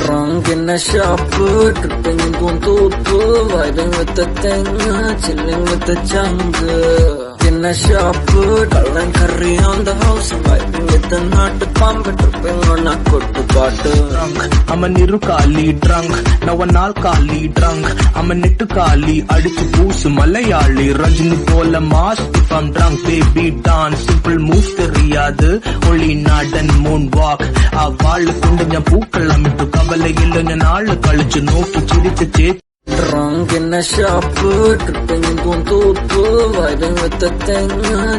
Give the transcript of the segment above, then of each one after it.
Drunk in a shop, tripping in Puntupu, riding with the thing, chilling with the jungle. In a shop, calling curry on the house, vibing with the nut pump, tripping on a good bottle. Drunk, I'm a Nirukali drunk, now an alkali drunk, I'm a Nitukali, Adichu Poos, Malayali, Rajini Pola mask, if I'm drunk, baby dance, simple moves the Riyadh, only nut and moonwalk, a wall kundanya pookalam to Kavala and all the college no to Chiricha. Drunk in a shop, tripping in Puntupu, riding with the thing,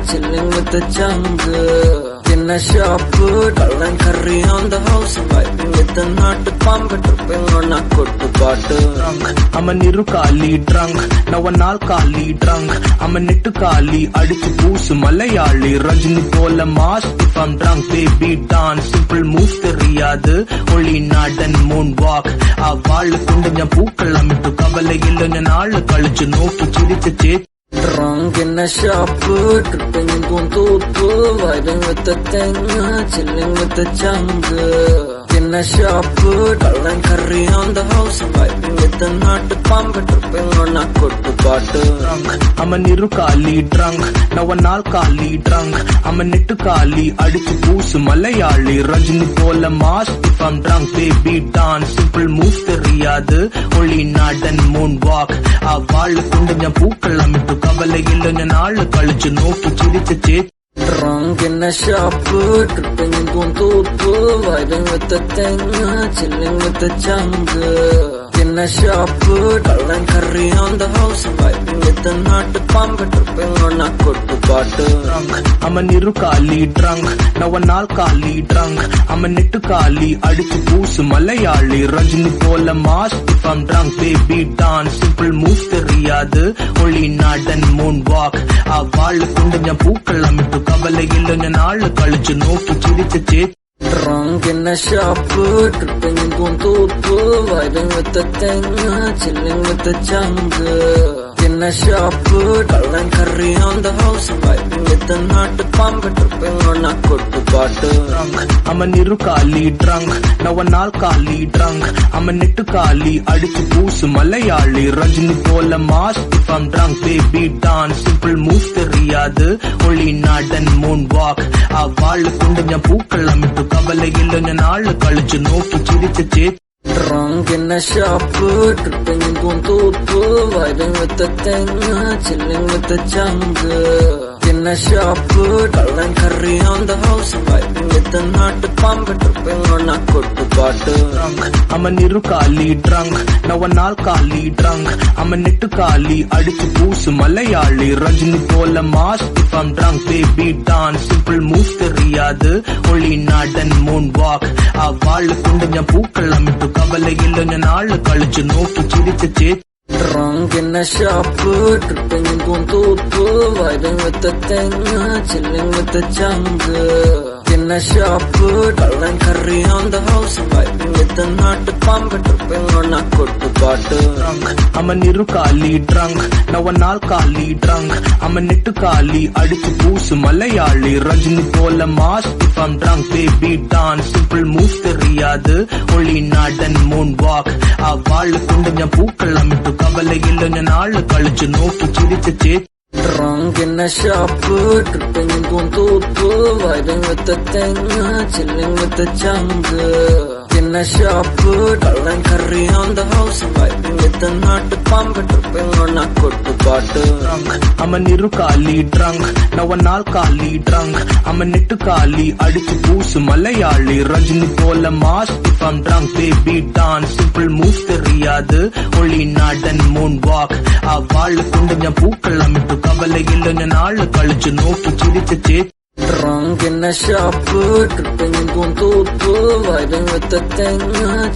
chilling with the jungle. In a shop, calling curry on the house, vibing with the nut pump, tripping on a good bottle. Drunk, I'm a Nirukali drunk, now an alkali drunk, I'm a Nitukali, Adichu Poos, Malayali, Rajini Pola mask, if I'm drunk, baby dance, simple moves the Riyadh, only nut and moonwalk, a wall kundanya pookalam to Kavala and all the college no to Chiricha. Drunk in a shop, tripping in Puntupu, riding with the thing, chilling with the jungle. In a shop, calling curry on the house, vibing with the nut pump, tripping on a good bottle. Drunk, I'm a Nirukali drunk, now an alkali drunk, I'm a Nitukali, Adichu Poos, Malayali, Rajini Pola mask, if I'm drunk, baby dance, simple moves the Riyadh, only nut and moonwalk, a wall kundanya pookalam to Kavala and all the college no to Chiricha. Drunk in a shop, tripping in Puntupu, riding with the thing, chilling with the jungle. In a shop, calling curry on the house, vibing with the nut pump, tripping on a good bottle. Drunk, I'm a Nirukali drunk, now an alkali drunk, I'm a Nitukali, Adichu Poos, Malayali, Rajini Pola mask, if I'm drunk, baby dance, simple moves the Riyadh, only nut and moonwalk, a wall kundanya pookalam to Kavala and all the college no to Chiricha. Drunk in a shop, tripping in Puntupu, riding with the thing, chilling with the jungle. In a shop, calling curry on the house, vibing with the nut pump, tripping on a good bottle. Drunk, I'm a Nirukali drunk, now an alkali drunk, I'm a Nitukali, Adichu Poos, Malayali, Rajini Pola mask, if I'm drunk, baby dance, simple moves the Riyadh, only nut and moonwalk, a wall kundanya pookalam to Kavala and all the college no to Chiricha. Drunk in a shop, tripping in Puntupu, riding with the thing, chilling with the jungle. In a shop, calling curry on the house, vibing with the nut pump, tripping on a good bottle. Drunk, I'm a Nirukali drunk, now an alkali drunk, I'm a Nitukali, Adichu Poos, Malayali, Rajini Pola mask, if I'm drunk, baby dance, simple moves the Riyadh, only nut and moonwalk, a wall kundanya pookalam to Kavala and all the college no to Chiricha. Drunk in a shop, tripping in Puntupu, riding with the thing, chilling with the jungle. In a shop, calling curry on the house, vibing with the nut pump, tripping on a good bottle. Drunk, I'm a Nirukali drunk, now an alkali drunk, I'm a Nitukali, Adichu Poos, Malayali, Rajini Pola mask, if I'm drunk, baby dance, simple moves the Riyadh, only nut and moonwalk, a wall kundanya pookalam to Kavala and all the college no to Chiricha. Drunk in a shop, tripping in Puntupu, riding with the thing, chilling with the jungle. In a shop, calling curry on the house, vibing with the nut pump, tripping on a good bottle. Drunk, I'm a Nirukali drunk, now an alkali drunk, I'm a Nitukali, Adichu Poos, Malayali, Rajini Pola mask, if I'm drunk, baby dance, simple moves the Riyadh, only nut and moonwalk, a wall kundanya pookalam to Kavala and all the college no to Chiricha. Drunk in a shop, tripping in Puntupu, riding with the thing,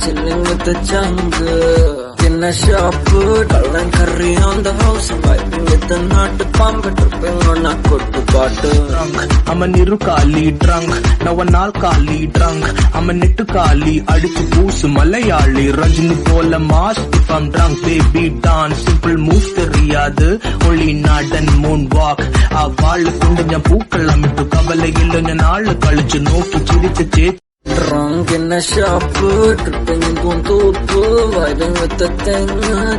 chilling with the jungle. In a shop, calling curry on the house, vibing with the nut pump, tripping on a good bottle. Drunk, I'm a Nirukali drunk, now an alkali drunk, I'm a Nitukali, Adichu Poos, Malayali, Rajini Pola mask, if I'm drunk, baby dance, simple moves the Riyadh, only nut and moonwalk, a wall kundanya pookalam to Kavala and all the college no to Chiricha. Drunk in a shop, tripping in Guntupu, vibing with the thing,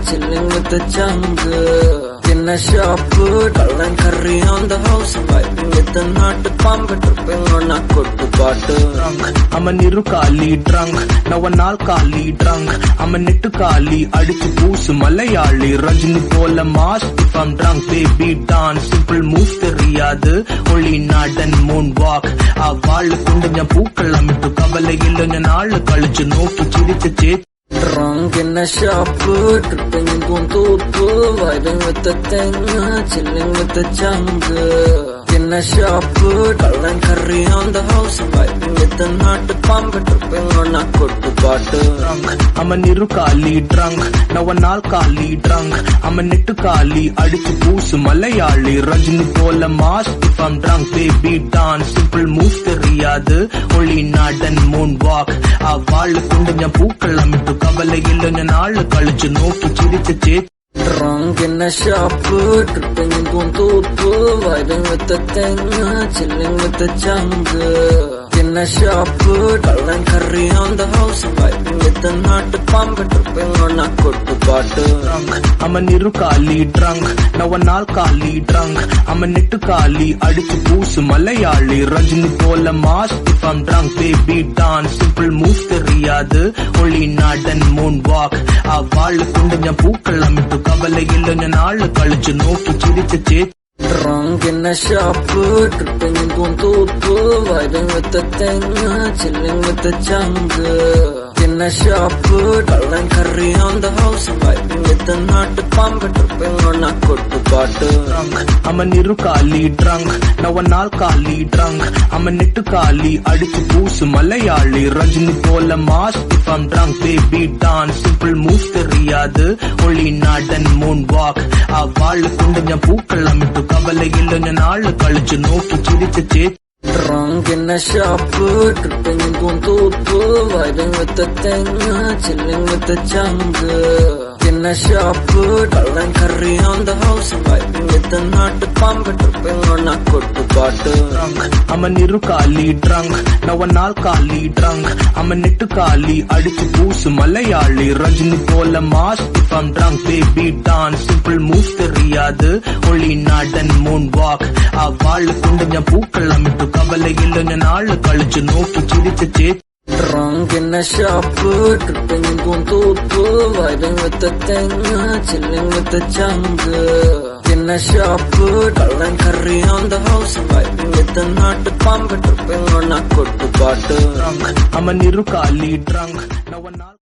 chilling with the jungle. In a shop, kallan curry on the house, vibing with the nut pump, tripping on a kuttu paatu. I'm a niru kali drunk, now an alkali drunk. I'm a nittu kali, adichu poosu malayali. Rajini pola mask if I'm drunk, baby dance, simple moves theriyadu. Only nod and moonwalk. A vaal kundanya pookal amittu kavalai illa naalu kalichu nokki chirichu. Drunk in a shop, tripping in Guntupu, vibing with the thing, chilling with the jungle. In a shop, kallan curry on the house, vibing with the nut pump, tripping on a kuttu paatu. I'm a niru kali drunk, now an alkali drunk. I'm a nittu kali, adichu poosu malayali. Rajini pola mask if I'm drunk, baby dance, simple moves theriyadu. Only nod and moonwalk. A vaal kundanya pookal amittu kavalai illa naalu kalichu nokki chirichu. Drunk in a shop, tripping in Guntupu, vibing with the thing, chilling with the jungle. In a shop, kallan curry on the house, vibing with the nut pump, tripping on a kuttu paatu. I'm a niru kali drunk, now an alkali drunk. I'm a nittu kali, adichu poosu malayali. Rajini pola mask if I'm drunk, baby dance, simple moves theriyadu. Only nod and moonwalk. A vaal kundanya pookal amittu kavalai illa naalu kalichu nokki chirichu. Drunk in a shop, tripping in Guntupu, vibing with the thing, chilling with the jungle. In a shop, kallan curry on the house, vibing with the nut pump, tripping on a kuttu paatu. I'm a niru kali drunk, now an alkali drunk. I'm a nittu kali, adichu poosu malayali. Rajini pola mask if I'm drunk, baby dance, simple moves theriyadu. Only nod and moonwalk. A vaal kundanya pookal amittu kavalai illa naalu kalichu nokki chirichu. Drunk in a shop, tripping in Guntupu, vibing with the thing, chilling with the jungle. In a shop, kallan curry on the house, vibing with the nut pump, tripping on a kuttu paatu. I'm a niru kali drunk, now an alkali drunk. I'm a nittu kali, adichu poosu malayali. Rajini pola mask if I'm drunk, baby dance, simple moves theriyadu. Only nod and moonwalk. A vaal kundanya pookal amittu kavalai illa naalu kalichu nokki chirichu. Drunk in a shop, tripping in Guntupu, vibing with the thing, chilling with the jungle. In a shop, kallan curry on the house, vibing with the nut pump, tripping on a kuttu paatu. I'm a niru kali drunk, now an